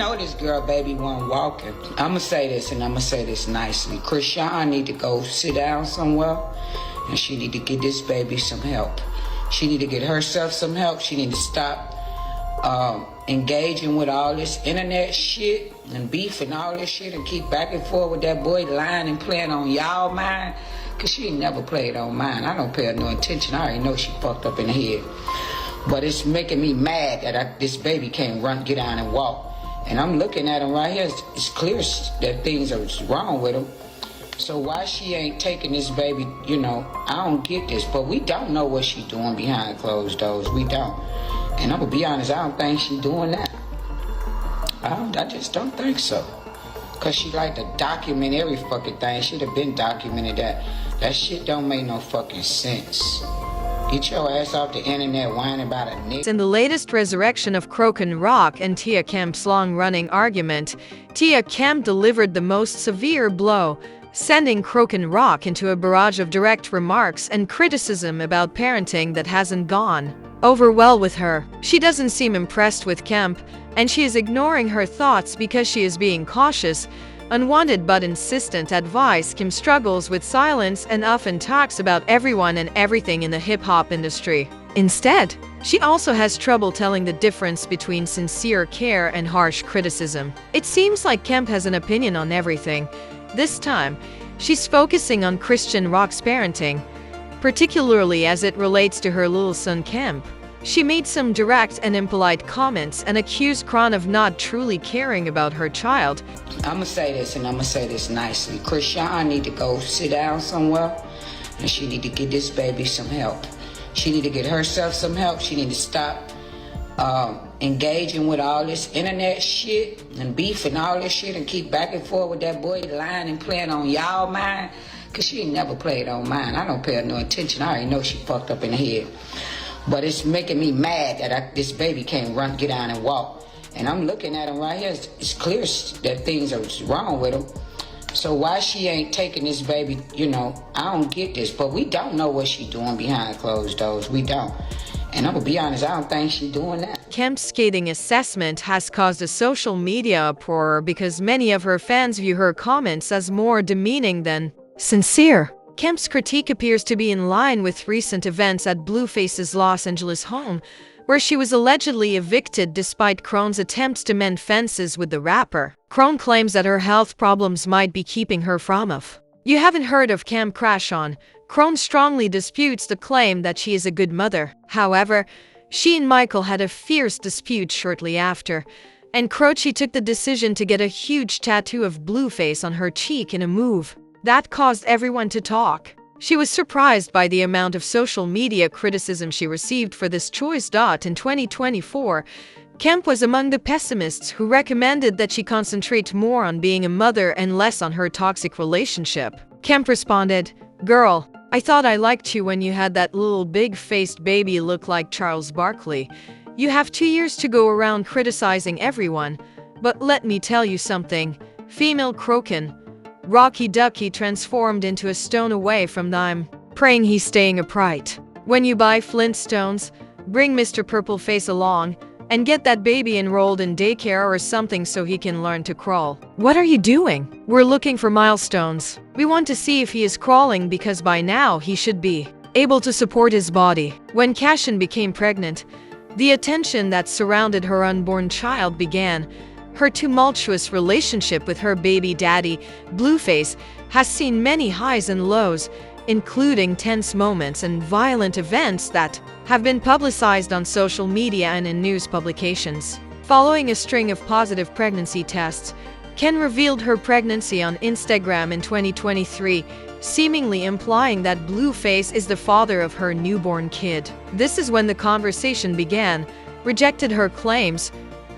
know this girl baby wasn't walking. I'ma say this, and I'ma say this nicely. Chrisean need to go sit down somewhere, and she need to get this baby some help. She need to get herself some help. She need to stop engaging with all this internet shit and beef and all this shit, and keep back and forth with that boy lying and playing on y'all mind. Cause she ain't never played on mine. I don't pay her no attention. I already know she fucked up in the head. But it's making me mad that this baby can't get down and walk. And I'm looking at him right here. It's clear that things are wrong with him. So why she ain't taking this baby, I don't get this. But we don't know what she doing behind closed doors. We don't. And I'm going to be honest, I don't think she doing that. I just don't think so. Because she like to document every fucking thing. Should have been documented that. That shit don't make no fucking sense. Get your ass off the internet whining about a nigga. In the latest resurrection of Chrisean Rock and Tia Kemp's long-running argument, Tia Kemp delivered the most severe blow, sending Chrisean Rock into a barrage of direct remarks and criticism about parenting that hasn't gone over well with her. She doesn't seem impressed with Kemp, and she is ignoring her thoughts because she is being cautious. Unwanted but insistent advice. Kim struggles with silence and often talks about everyone and everything in the hip-hop industry. Instead, she also has trouble telling the difference between sincere care and harsh criticism. It seems like Kemp has an opinion on everything. This time, she's focusing on Chrisean Rock's parenting, particularly as it relates to her little son Kemp. She made some direct and impolite comments and accused Chrisean of not truly caring about her child. I'ma say this, and I'ma say this nicely. Chrisean need to go sit down somewhere, and she need to get this baby some help. She need to get herself some help. She need to stop engaging with all this internet shit and beef and all this shit, and keep back and forth with that boy lying and playing on y'all mind. Cause she ain't never played on mine. I don't pay her no attention. I already know she fucked up in the head. But it's making me mad that this baby can't get down and walk. And I'm looking at him right here. It's clear that things are wrong with him. So why she ain't taking this baby, I don't get this. But we don't know what she doing behind closed doors. We don't. And I'm going to be honest, I don't think she doing that. Kemp's scathing assessment has caused a social media uproar because many of her fans view her comments as more demeaning than sincere. Kemp's critique appears to be in line with recent events at Blueface's Los Angeles home, where she was allegedly evicted despite Chrisean's attempts to mend fences with the rapper. Chrisean claims that her health problems might be keeping her from of. You haven't heard of Kemp crash on. Chrisean strongly disputes the claim that she is a good mother. However, she and Michael had a fierce dispute shortly after, and Croce took the decision to get a huge tattoo of Blueface on her cheek in a move that caused everyone to talk. She was surprised by the amount of social media criticism she received for this choice. In 2024, Kemp was among the pessimists who recommended that she concentrate more on being a mother and less on her toxic relationship. Kemp responded, "Girl, I thought I liked you when you had that little big-faced baby look like Charles Barkley. You have 2 years to go around criticizing everyone. But let me tell you something. Female Chrisean Rocky Ducky transformed into a stone away from them. Praying he's staying upright. When you buy Flintstones, bring Mr. Purpleface along and get that baby enrolled in daycare or something so he can learn to crawl." What are you doing? We're looking for milestones. We want to see if he is crawling because by now he should be able to support his body. When Chrisean became pregnant, the attention that surrounded her unborn child began. Her tumultuous relationship with her baby daddy, Blueface, has seen many highs and lows, including tense moments and violent events that have been publicized on social media and in news publications. Following a string of positive pregnancy tests, Ken revealed her pregnancy on Instagram in 2023, seemingly implying that Blueface is the father of her newborn kid. This is when the conversation began, rejected her claims,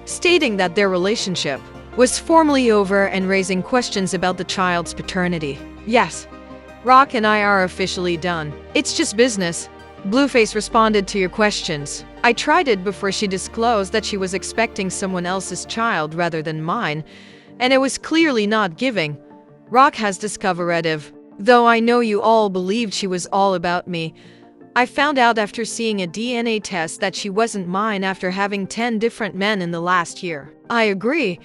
stating that their relationship was formally over and raising questions about the child's paternity. "Yes, Rock and I are officially done. It's just business." Blueface responded to your questions. "I tried it before she disclosed that she was expecting someone else's child rather than mine, and it was clearly not giving. Rock has discovered, though I know you all believed she was all about me. I found out after seeing a DNA test that she wasn't mine after having 10 different men in the last year. I agree,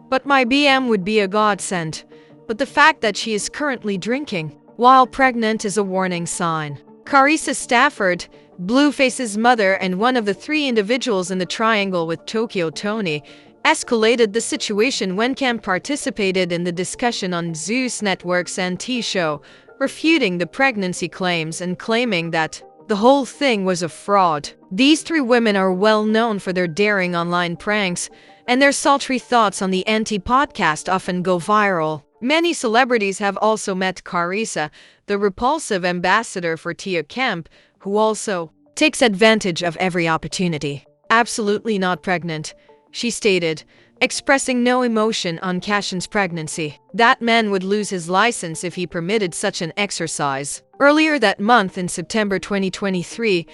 but my BM would be a godsend. But the fact that she is currently drinking while pregnant is a warning sign. Carissa Stafford, Blueface's mother and one of the 3 individuals in the triangle with Tokyo Tony, escalated the situation when Kemp participated in the discussion on Zeus Network's NT show, refuting the pregnancy claims and claiming that the whole thing was a fraud. These 3 women are well known for their daring online pranks, and their sultry thoughts on the NT podcast often go viral. Many celebrities have also met Carissa, the repulsive ambassador for Tia Kemp, who also takes advantage of every opportunity. Absolutely not pregnant, she stated, expressing no emotion on Chrisean's pregnancy. That man would lose his license if he permitted such an exercise. Earlier that month, in September 2023,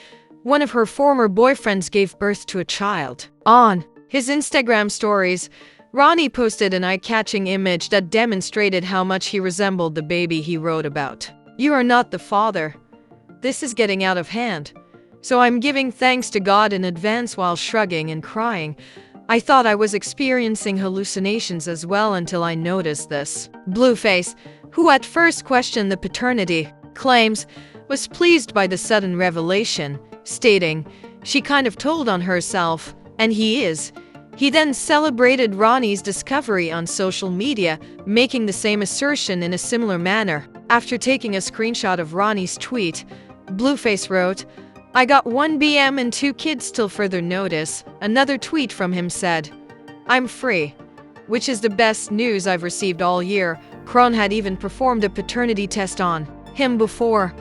one of her former boyfriends gave birth to a child. On his Instagram stories, Ronnie posted an eye-catching image that demonstrated how much he resembled the baby he wrote about. "You are not the father. This is getting out of hand. So I'm giving thanks to God in advance," while shrugging and crying. "I thought I was experiencing hallucinations as well until I noticed this." Blueface, who at first questioned the paternity claims, was pleased by the sudden revelation, stating, "She kind of told on herself, and he is." He then celebrated Ronnie's discovery on social media, making the same assertion in a similar manner. After taking a screenshot of Ronnie's tweet, Blueface wrote, "I got 1 BM and 2 kids till further notice." Another tweet from him said, "I'm free," which is the best news I've received all year. Kron had even performed a paternity test on him before,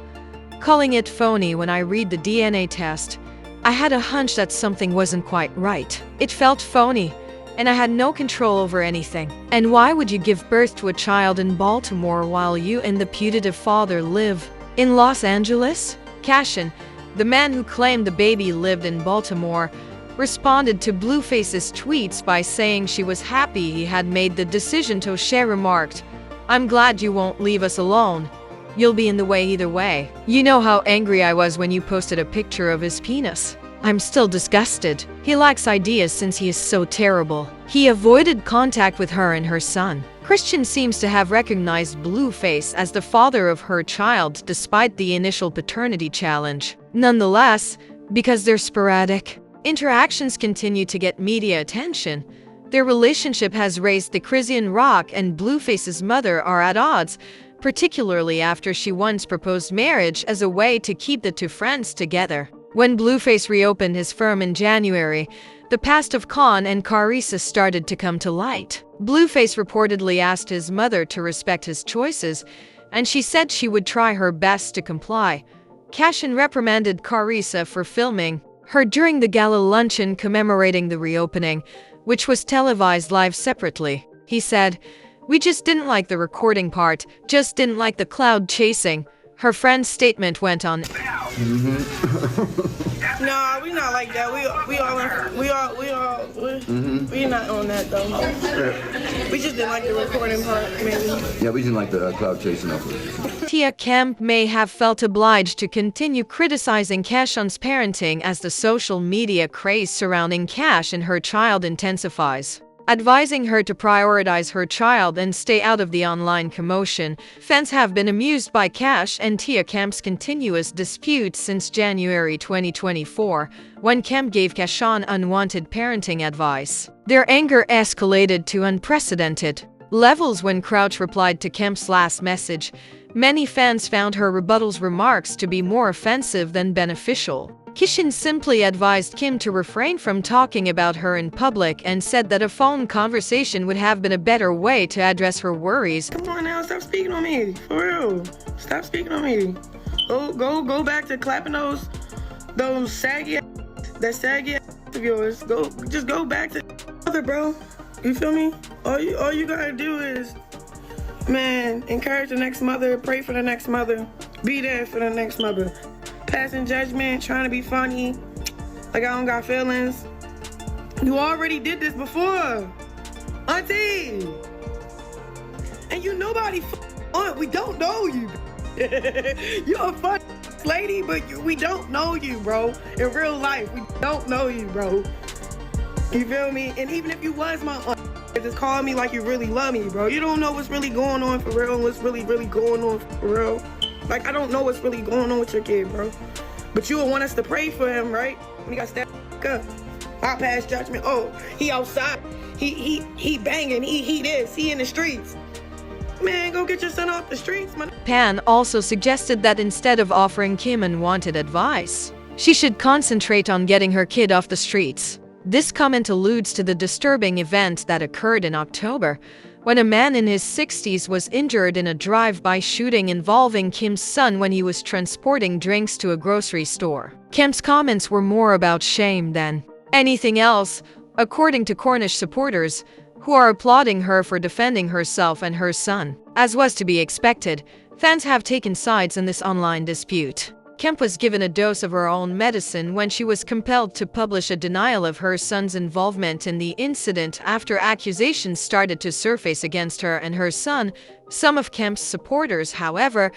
calling it phony. "When I read the DNA test, I had a hunch that something wasn't quite right. It felt phony, and I had no control over anything. And why would you give birth to a child in Baltimore while you and the putative father live in Los Angeles?" Chrisean, the man who claimed the baby lived in Baltimore, responded to Blueface's tweets by saying she was happy he had made the decision. Toshe remarked, "I'm glad you won't leave us alone. You'll be in the way either way. You know how angry I was when you posted a picture of his penis. I'm still disgusted. He lacks ideas since he is so terrible." He avoided contact with her and her son. Chrisean seems to have recognized Blueface as the father of her child despite the initial paternity challenge. Nonetheless, because their sporadic interactions continue to get media attention, their relationship has raised the Chrisean Rock and Blueface's mother are at odds, particularly after she once proposed marriage as a way to keep the 2 friends together. When Blueface reopened his firm in January, the past of Khan and Carissa started to come to light. Blueface reportedly asked his mother to respect his choices, and she said she would try her best to comply. Chrisean reprimanded Carissa for filming her during the gala luncheon commemorating the reopening, which was televised live separately. He said, "We just didn't like the recording part, just didn't like the cloud chasing." Her friend's statement went on. No, we not like that. We not on that though. We just didn't like the recording part, maybe. Yeah, we didn't like the cloud chasing of it. Tia Kemp may have felt obliged to continue criticizing Chrisean's parenting as the social media craze surrounding Cash and her child intensifies, advising her to prioritize her child and stay out of the online commotion. Fans have been amused by Cash and Tia Kemp's continuous dispute since January 2024, when Kemp gave Chrisean unwanted parenting advice. Their anger escalated to unprecedented levels when Crouch replied to Kemp's last message. Many fans found her rebuttal's remarks to be more offensive than beneficial. Chrisean simply advised Kim to refrain from talking about her in public and said that a phone conversation would have been a better way to address her worries. Come on now, stop speaking on me. For real. Stop speaking on me. Go back to clapping those saggy of yours. Just go back to mother, bro. You feel me? All you gotta do is, man, encourage the next mother, pray for the next mother, be there for the next mother. Passing judgment, trying to be funny, like I don't got feelings. You already did this before, auntie. And you nobody we don't know you. You're a funny nice lady, but we don't know you, bro. In real life, we don't know you, bro. You feel me? And even if you was my aunt, just call me like you really love me, bro. You don't know what's really going on for real and what's really going on for real. Like, I don't know what's really going on with your kid, bro. But you would want us to pray for him, right? When he got stabbed up. I pass judgment. Oh, he outside. He banging. He this. He in the streets. Man, go get your son off the streets, man. Pan also suggested that instead of offering Kim unwanted advice, she should concentrate on getting her kid off the streets. This comment alludes to the disturbing event that occurred in October, when a man in his 60s was injured in a drive-by shooting involving Kim's son when he was transporting drinks to a grocery store. Kemp's comments were more about shame than anything else, according to Cornish supporters, who are applauding her for defending herself and her son. As was to be expected, fans have taken sides in this online dispute. Kemp was given a dose of her own medicine when she was compelled to publish a denial of her son's involvement in the incident after accusations started to surface against her and her son. Some of Kemp's supporters, however,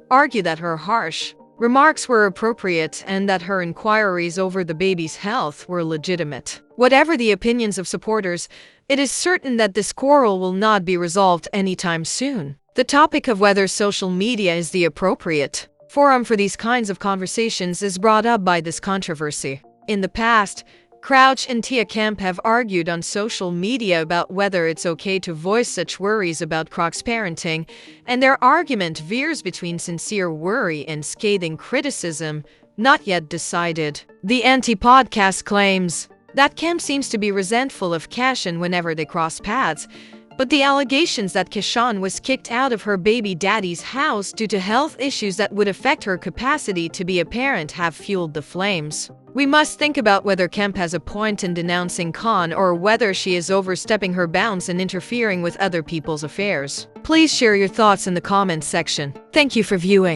argue that her harsh remarks were appropriate and that her inquiries over the baby's health were legitimate. Whatever the opinions of supporters, it is certain that this quarrel will not be resolved anytime soon. The topic of whether social media is the appropriate forum for these kinds of conversations is brought up by this controversy. In the past, Crouch and Tia Kemp have argued on social media about whether it's okay to voice such worries about Croc's parenting, and their argument veers between sincere worry and scathing criticism, not yet decided. The anti-podcast claims that Kemp seems to be resentful of Chrisean whenever they cross paths, but the allegations that Chrisean was kicked out of her baby daddy's house due to health issues that would affect her capacity to be a parent have fueled the flames. We must think about whether Kemp has a point in denouncing Khan or whether she is overstepping her bounds and interfering with other people's affairs. Please share your thoughts in the comments section. Thank you for viewing.